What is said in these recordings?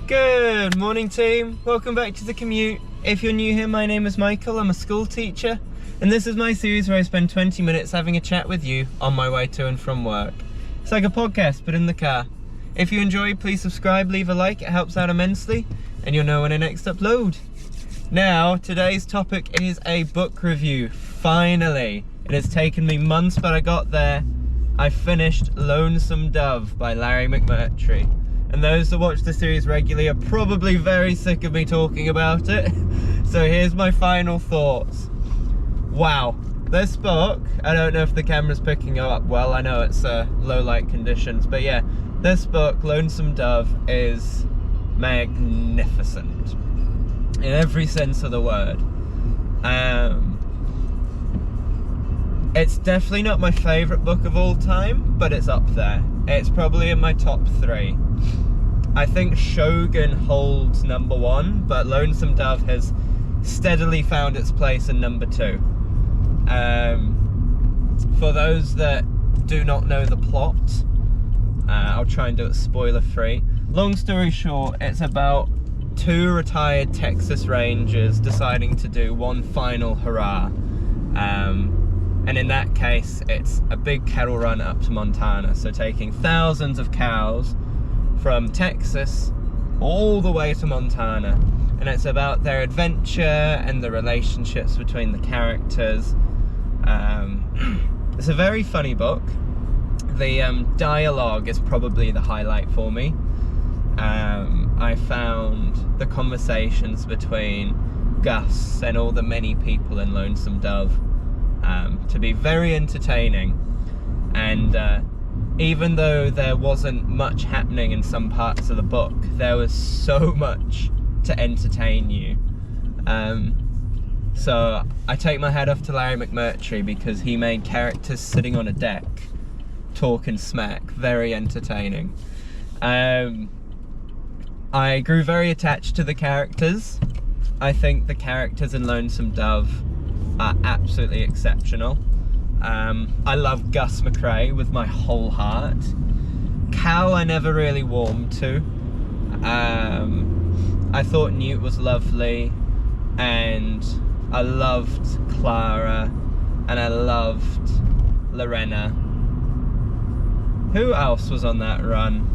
Good morning, team. Welcome back to the Commute. If you're new here, my name is Michael. I'm a school teacher, and this is my series where I spend 20 minutes having a chat with you on my way to and from work. It's like a podcast, but in the car. If you enjoy, please subscribe, leave a like. It helps out immensely, and you'll know when I next upload. Now, today's topic is a book review. Finally, it has taken me months, but I got there. I finished Lonesome Dove by Larry McMurtry. And those that watch the series regularly are probably very sick of me talking about it. So here's my final thoughts. Wow, this book, I don't know if the camera's picking up well, I know it's low light conditions, but yeah, this book, Lonesome Dove, is magnificent in every sense of the word. It's definitely not my favourite book of all time, but it's up there. It's probably in my top 3. I think Shogun holds number 1, but Lonesome Dove has steadily found its place in number 2. For those that do not know the plot, I'll try and do it spoiler free. Long story short, it's about 2 retired Texas Rangers deciding to do one final hurrah. And in that case, it's a big cattle run up to Montana. So taking thousands of cows from Texas all the way to Montana. And it's about their adventure and the relationships between the characters. It's a very funny book. The dialogue is probably the highlight for me. I found the conversations between Gus and all the many people in Lonesome Dove to be very entertaining, and even though there wasn't much happening in some parts of the book, there was so much to entertain you. So I take my hat off to Larry McMurtry because he made characters sitting on a deck talking smack very entertaining. I grew very attached to the characters. I think the characters in Lonesome Dove are absolutely exceptional. I love Gus McCrae with my whole heart. Cal I never really warmed to. I thought Newt was lovely, and I loved Clara, and I loved Lorena. Who else was on that run?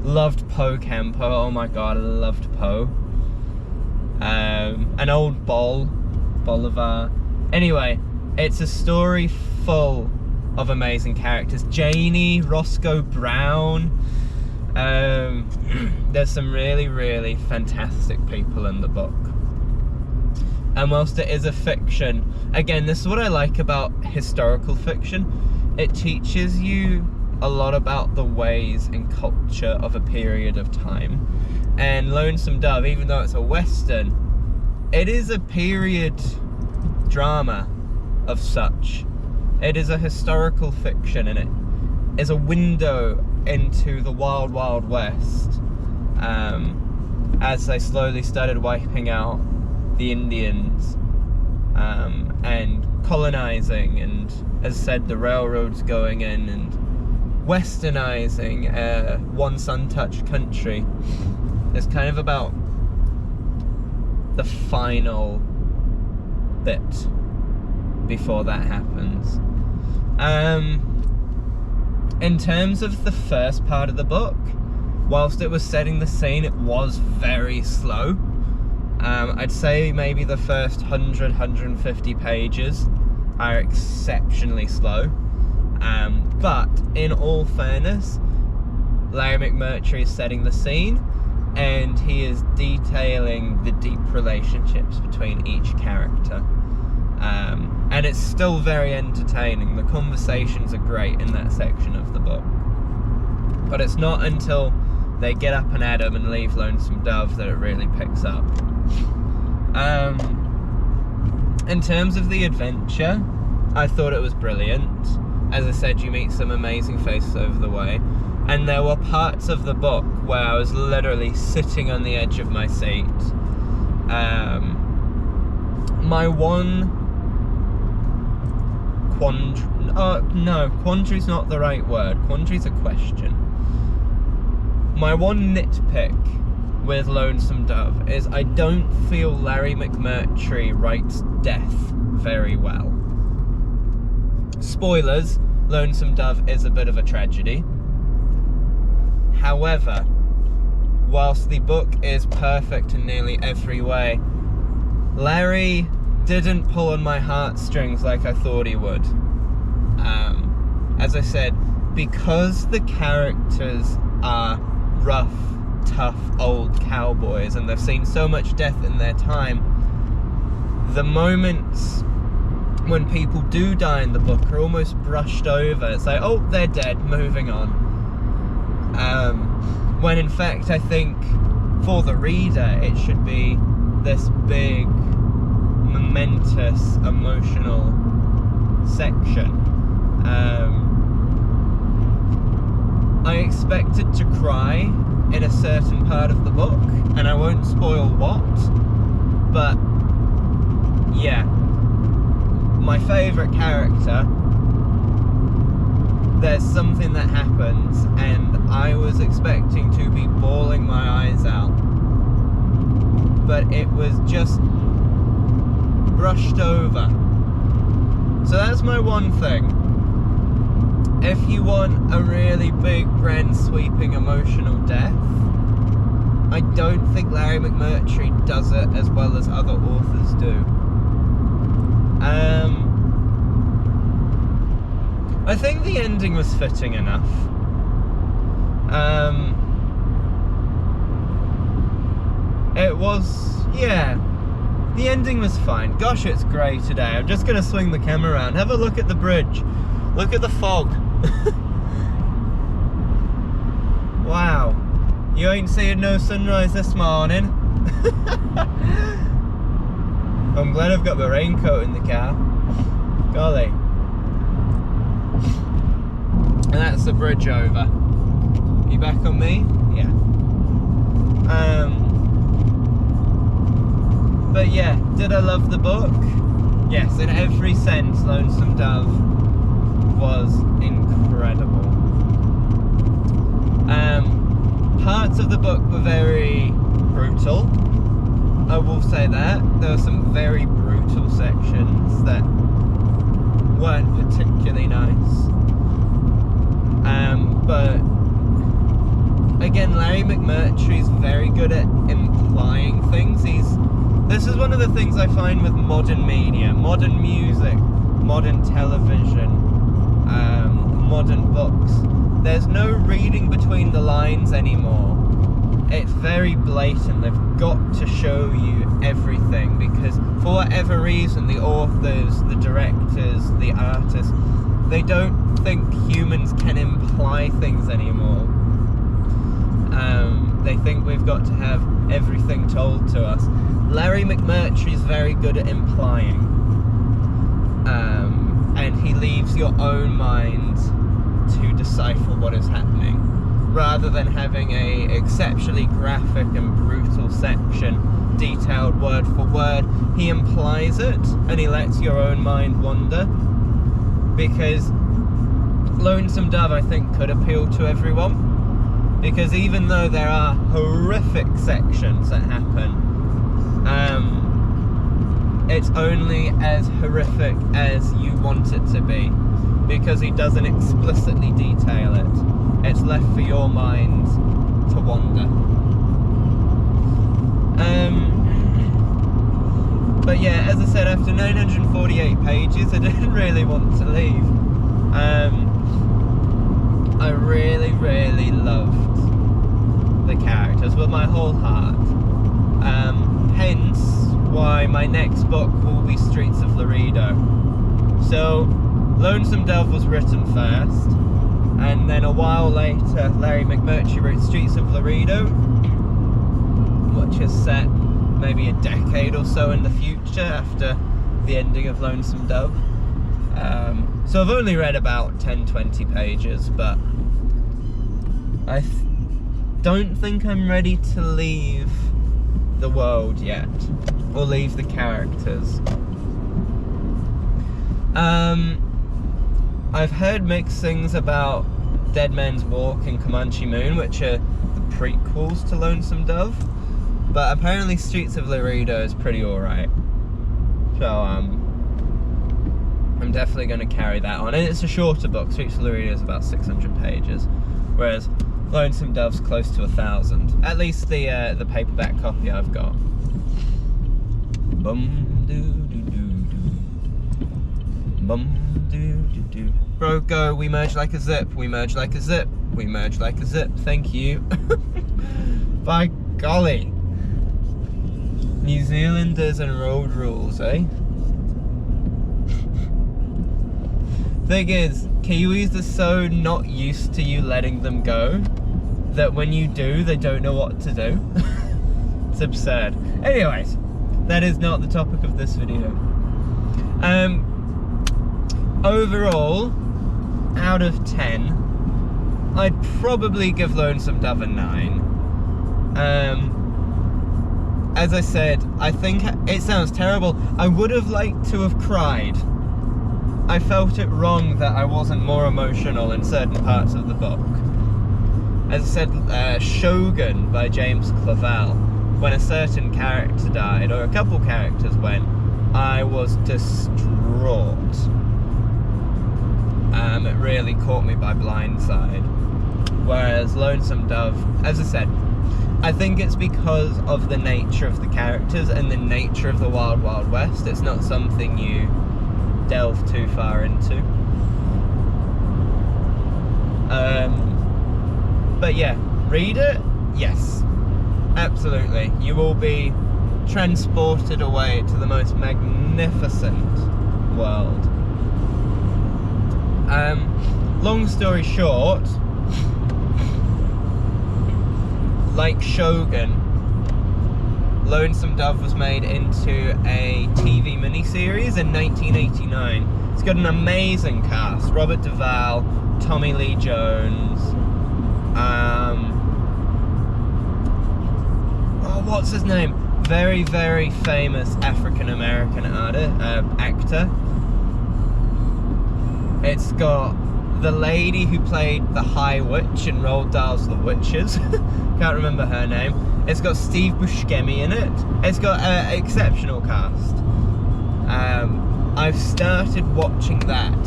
Loved Poe Campo. Oh my god, I loved Poe. An old Bolivar. Anyway, it's a story full of amazing characters. Janie, Roscoe Brown. There's some really, really fantastic people in the book. And whilst it is a fiction, again, this is what I like about historical fiction. It teaches you a lot about the ways and culture of a period of time. And Lonesome Dove, even though it's a Western, it is a period drama of such. It is a historical fiction, and it is a window into the wild, wild West. As they slowly started wiping out the Indians and colonizing, and as said, the railroads going in and westernizing a once untouched country. It's kind of about the final bit before that happens. In terms of the first part of the book, whilst it was setting the scene, it was very slow. I'd say maybe the first 150 pages are exceptionally slow. But in all fairness, Larry McMurtry is setting the scene, and he is detailing the deep relationships between each character. And it's still very entertaining. The conversations are great in that section of the book. But it's not until they get up and at 'em and leave Lonesome Dove that it really picks up. In terms of the adventure, I thought it was brilliant. As I said, you meet some amazing faces over the way. And there were parts of the book where I was literally sitting on the edge of my seat. My one quandary, no, quandary's not the right word. Quandary's a question. My one nitpick with Lonesome Dove is I don't feel Larry McMurtry writes death very well. Spoilers, Lonesome Dove is a bit of a tragedy. However, whilst the book is perfect in nearly every way, Larry didn't pull on my heartstrings like I thought he would. As I said, because the characters are rough, tough old cowboys and they've seen so much death in their time, the moments when people do die in the book are almost brushed over. It's like, oh, they're dead, moving on. When in fact I think for the reader it should be this big, momentous, emotional section. I expected to cry in a certain part of the book, and I won't spoil what, but yeah, my favourite character, there's something that happens and I was expecting to be bawling my eyes out, but it was just brushed over. So that's my one thing. If you want a really big, grand, sweeping, emotional death, I don't think Larry McMurtry does it as well as other authors do. I think the ending was fitting enough. It was, yeah, the ending was fine. Gosh, it's grey today. I'm just gonna swing the camera around. Have a look at the bridge. Look at the fog. Wow, you ain't seeing no sunrise this morning. I'm glad I've got my raincoat in the car. Golly. And that's the bridge over. You back on me? Yeah. But yeah, did I love the book? Yes, in every sense, Lonesome Dove was incredible. Parts of the book were very brutal. I will say that. There were some very brutal sections that weren't particularly nice. But again, Larry McMurtry's very good at implying things. This is one of the things I find with modern media, modern music, modern television, modern books. There's no reading between the lines anymore. It's very blatant. They've got to show you everything because for whatever reason, the authors, the directors, the artists, they don't think humans can imply things anymore. They think we've got to have everything told to us. Larry McMurtry's very good at implying. And he leaves your own mind to decipher what is happening, rather than having a exceptionally graphic and brutal section, detailed word for word. He implies it, and he lets your own mind wander, because Lonesome Dove, I think, could appeal to everyone, because even though there are horrific sections that happen, it's only as horrific as you want it to be, because he doesn't explicitly detail it. It's left for your mind to wander. But yeah, as I said, after 948 pages, I didn't really want to leave. I really, really loved the characters with my whole heart. Hence why my next book will be Streets of Laredo. So, Lonesome Dove was written first, and then a while later, Larry McMurtry wrote Streets of Laredo, which is set maybe a decade or so in the future after the ending of Lonesome Dove. So I've only read about 10-20 pages, but I don't think I'm ready to leave the world yet, or leave the characters. I've heard mixed things about Dead Man's Walk and Comanche Moon, which are the prequels to Lonesome Dove, but apparently Streets of Laredo is pretty alright. So I'm definitely going to carry that on. And it's a shorter book. Streets of Laredo is about 600 pages, whereas Lonesome Dove's close to 1,000. At least the paperback copy I've got. Bum doo doo doo doo. Bum doo doo doo. Bro, go. We merge like a zip. We merge like a zip. We merge like a zip. Thank you. By golly. New Zealanders and road rules, eh? Thing is, Kiwis are so not used to you letting them go that when you do, they don't know what to do. It's absurd. Anyways, that is not the topic of this video. Overall, out of 10, I'd probably give Lonesome Dove a 9. As I said, I think it sounds terrible. I would have liked to have cried. I felt it wrong that I wasn't more emotional in certain parts of the book. As I said, Shogun by James Clavell, when a certain character died, or a couple characters went, I was distraught. It really caught me by blindside. Whereas Lonesome Dove, as I said, I think it's because of the nature of the characters and the nature of the Wild Wild West. It's not something you delve too far into. But yeah, read it? Yes, absolutely. You will be transported away to the most magnificent world. Long story short, like Shogun, Lonesome Dove was made into a TV miniseries in 1989. It's got an amazing cast. Robert Duvall, Tommy Lee Jones, what's his name? Very, very famous African-American actor. It's got the lady who played the High Witch in Roald Dahl's The Witches. Can't remember her name. It's got Steve Buscemi in it. It's got an exceptional cast. I've started watching that,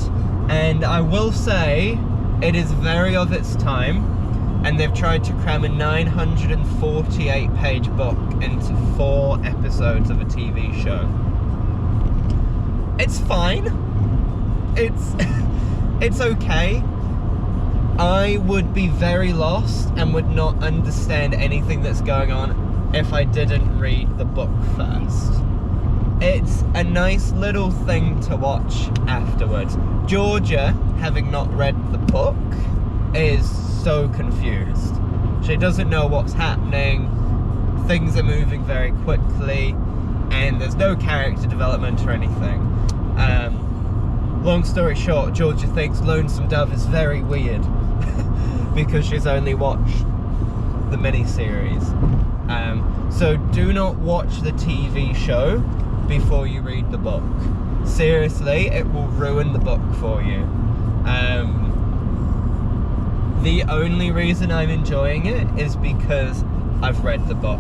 and I will say it is very of its time, and they've tried to cram a 948-page book into 4 episodes of a TV show. It's fine. It's okay. I would be very lost and would not understand anything that's going on if I didn't read the book first. It's a nice little thing to watch afterwards. Georgia, having not read the book, is so confused. She doesn't know what's happening, things are moving very quickly, and there's no character development or anything. Long story short, Georgia thinks Lonesome Dove is very weird because she's only watched the miniseries. So do not watch the TV show before you read the book. Seriously, it will ruin the book for you. The only reason I'm enjoying it is because I've read the book.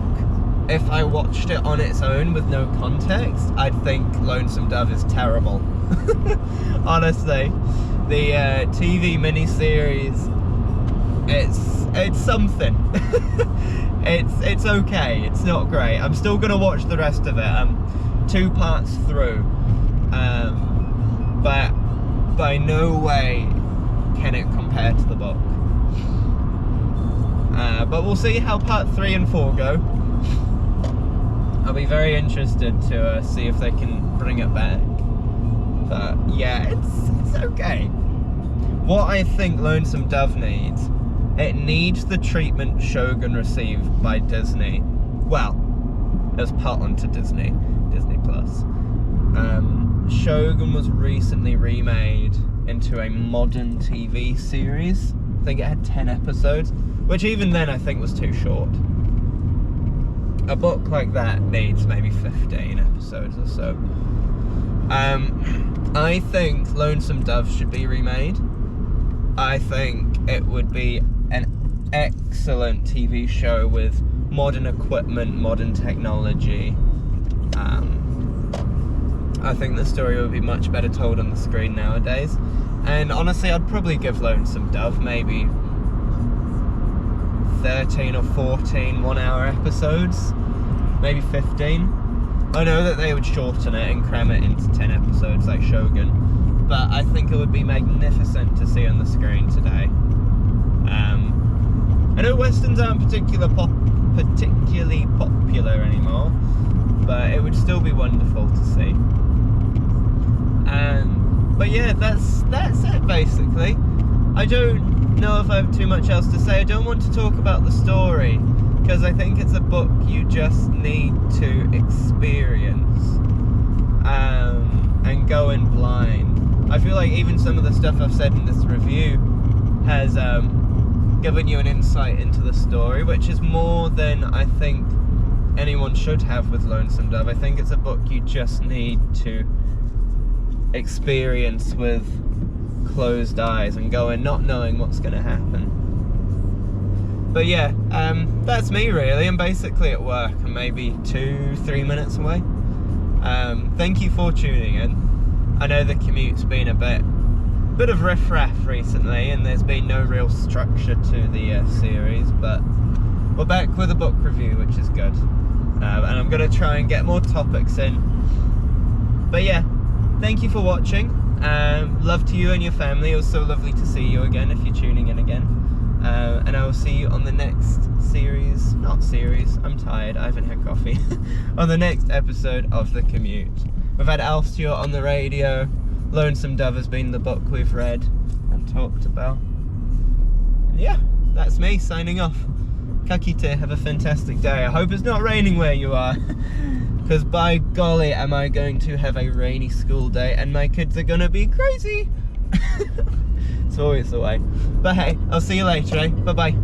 If I watched it on its own with no context, I'd think Lonesome Dove is terrible. Honestly, the TV miniseries, it's something. it's okay. It's not great. I'm still gonna watch the rest of it. I'm 2 parts through, but by no way can it compare to the book. But we'll see how part 3 and 4 go. I'll be very interested to see if they can bring it back. But yeah, it's okay. What I think Lonesome Dove needs, it needs the treatment Shogun received by Disney. Well, as part onto Disney Plus. Shogun was recently remade into a modern TV series. I think it had 10 episodes, which even then I think was too short. A book like that needs maybe 15 episodes or so. I think Lonesome Dove should be remade. I think it would be an excellent TV show with modern equipment, modern technology. I think the story would be much better told on the screen nowadays. And honestly, I'd probably give Lonesome Dove maybe 13 or 14 one-hour episodes, maybe 15. I know that they would shorten it and cram it into 10 episodes like Shogun, but I think it would be magnificent to see on the screen today. I know westerns aren't particularly popular anymore, but it would still be wonderful to see. But yeah, that's it basically. I don't know if I have too much else to say. I don't want to talk about the story, because I think it's a book you just need to experience and go in blind. I feel like even some of the stuff I've said in this review has given you an insight into the story, which is more than I think anyone should have with Lonesome Dove. I think it's a book you just need to experience with closed eyes and go in not knowing what's going to happen. But yeah, that's me really. I'm basically at work. I'm maybe 2-3 minutes away. Thank you for tuning in. I know the commute's been a bit of riff-raff recently, and there's been no real structure to the series, but we're back with a book review, which is good. And I'm going to try and get more topics in. But yeah, thank you for watching. Love to you and your family. It was so lovely to see you again if you're tuning in again. And I will see you on the next series, I'm tired, I haven't had coffee, on the next episode of The Commute. We've had Alf Stewart on the radio, Lonesome Dove has been the book we've read and talked about. And yeah, that's me signing off. Kakite, have a fantastic day. I hope it's not raining where you are, because by golly am I going to have a rainy school day and my kids are gonna be crazy. It's always the way. But hey, I'll see you later, eh? Bye bye.